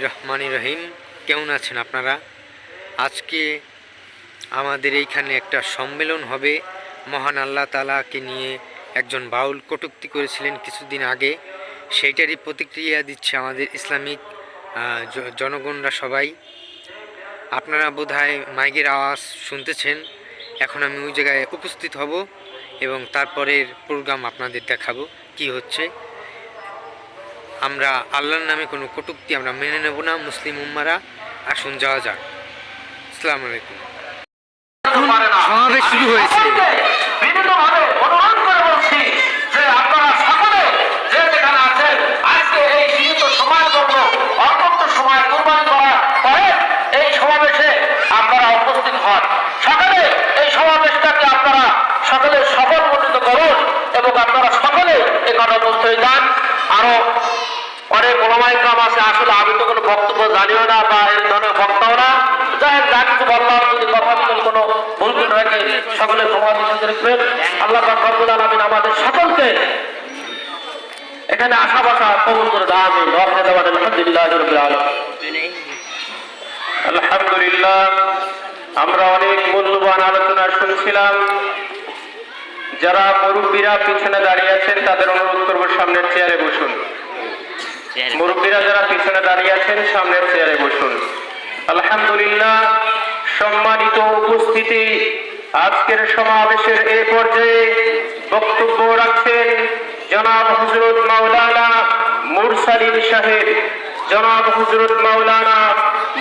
রহমানির রহিম। কেমন আছেন আপনারা? আজকে আমাদের এইখানে একটা সম্মেলন হবে। মহান আল্লাহ তাআলাকে নিয়ে একজন বাউল কটূক্তি করেছিলেন কিছুদিন আগে, সেইটারই প্রতিক্রিয়া দিচ্ছে আমাদের ইসলামিক জনগণরা সবাই। আপনারা বোধহয় মাইকের আওয়াজ শুনতেছেন। এখন আমি ওই জায়গায় উপস্থিত হব এবং তারপরের প্রোগ্রাম আপনাদের দেখাবো কি হচ্ছে। আমরা আল্লাহর নামে কোনো কটূক্তি আমরা মেনে নেব না। মুসলিম উম্মারা, আসুন যাওয়া যাক। আসসালামু আলাইকুম। সমাবেশ শুরু হয়েছে। সকলে সফল মণ্ডিত করুন এবং আপনারা সকলে এখানে উপস্থিত যান। আরো অনেক ওলামায়ে কেরাম আছে, আসলে আমি তো কোনো বক্তব্য জানিও না বা এই ধরনের বক্তাও না। যাই হোক, যা কিছু বললাম, যদি কথা কোনো ভুল ভুল রাখে সকলে ক্ষমা রাখবেন। আল্লাহ পাক রব্বুল আলামিন আমাদের সকলকে এখানে আশা বাসা কবুল করে দাও। আমিন। আলহামদুলিল্লাহি রাব্বিল আলামিন। আলহামদুলিল্লাহ, আমরা অনেক মূল্যবান আলোচনা শুনছিলাম। যারা মুরব্বীরা পিছনে দাঁড়িয়ে আছেন তাদের অনুরোধ করবো সামনের চেয়ারে বসুন। মুরব্বীরা যারা পিছনে দাঁড়িয়ে আছেন সামনের চেয়ারে বসুন। আলহামদুলিল্লাহ, সম্মানিত উপস্থিতি, আজকের সমাবেশের এই পর্যায়ে বক্তব্য রাখছেন জনাব হযরত মাওলানা মুরসালিন সাহেব। জনাব হযরত মাওলানা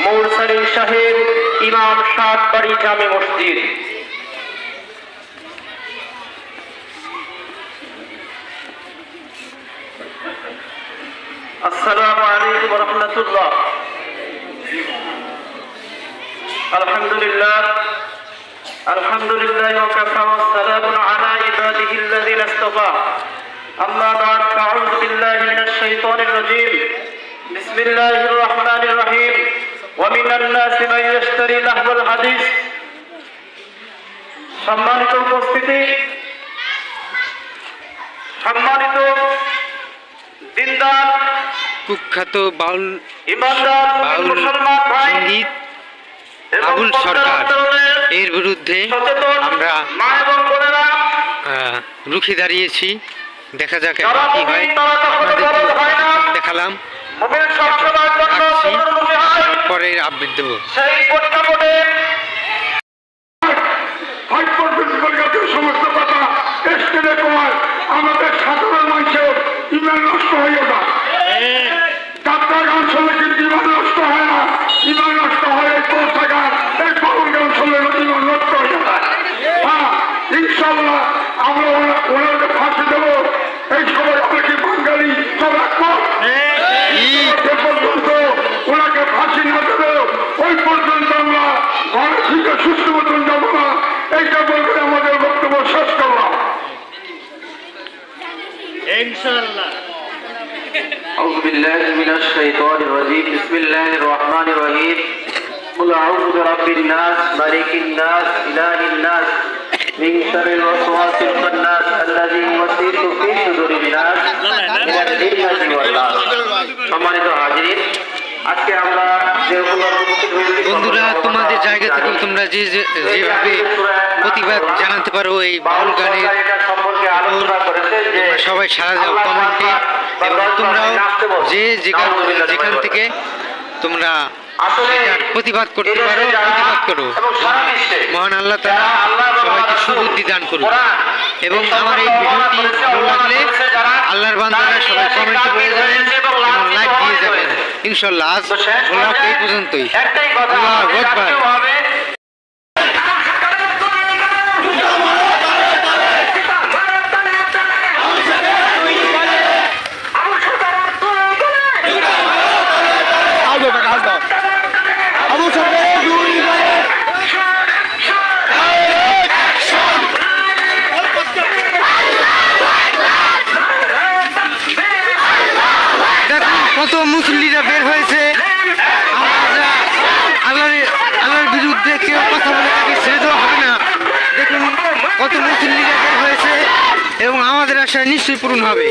মুরসালিন সাহেব, ইমাম সাতবাড়ি জামে মসজিদ। আসসালামু আলাইকুম ওয়া রাহমাতুল্লাহ। আলহামদুলিল্লাহ, আলহামদুলিল্লাহি ওয়া কাফা ওয়া সালামুন আলা ইবাদিহিল্লাযিনা ইসতাফা। আম্মা বা'দ, আউযু বিল্লাহি মিনাশ শাইতানির রাজীম। বিসমিল্লাহির রাহমানির রহিম। ওয়া মিনান নাসি মান ইয়াশতারি লাহওয়াল হাদিস। সম্মানিত উপস্থিতি, সম্মানিত দিনদার কুখ্যাত বাউল মুসলমান ভাই, সঙ্গীত আবুল সরকার, এর বিরুদ্ধে আমরা রুখে দাঁড়িয়েছি। দেখা যাক কি হয়। দেখালাম, পরের আপডেট দেবো। সমস্ত কথা আমাদের সাধারণ মানুষের ইমান নষ্ট হইও না। যাত্রা গান শুনলে কিন্তু ইমান নষ্ট হয় না। ইমান নষ্ট হয় এই কৌশা গান, এই পাগল গান শুনলে ইমান নষ্ট হয়ে যায়। হ্যাঁ, ইনশাল্লাহ আমরা ওনাকে ফাঁসি দেবো। এই সবাই অনেকে বাঙালি সব একমত। যে পর্যন্ত ওনাকে ফাঁসি না দেবে ওই পর্যন্ত আমরা ঘরে থেকে সুস্থ মতন যাবো না। এইটা বলতে আমাদের বক্তব্য শেষ করলাম। ইনশাআল্লাহ। أعوذ بالله من الشيطان الرجيم. بسم الله الرحمن الرحيم. قل أعوذ برب الناس ملك الناس إله الناس من شر الوسواس الخناس الذي يوسوس في صدور الناس من الجنة والناس. সম্মানিত হাজির, আজকে আমরা বন্ধুরা, তোমাদের জায়গা থেকে তোমরা যেভাবে প্রতিবাদ জানাতে পারো এই বাউল গানের, তোমরা সবাই সাড়া দাও কমেন্টে, এবং তোমরাও যেখান থেকে তোমরা প্রতিবাদ করতে পারো, প্রতিবাদ করো। মহান আল্লাহ তাআলা সবাইকে সুবুদ্ধি দান করুন। এবং আমার এই ভিডিওটি ভালো লাগলে আল্লাহর বান্দারা সবাই কমেন্টে বলে যাবেন এবং লাইক দিয়ে যাবেন। ইনশাআল্লাহ আজ ব্লগ এই পর্যন্তই। আল্লাহু আকবার। কত মুসল্লিরা বের হয়েছে। আল্লাহর বিরুদ্ধে কেউ কথা বলে তাকে ছেড়ে দেওয়া হবে না। দেখুন কত মুসল্লিরা বের হয়েছে এবং আমাদের আশা নিশ্চয়ই পূরণ হবে।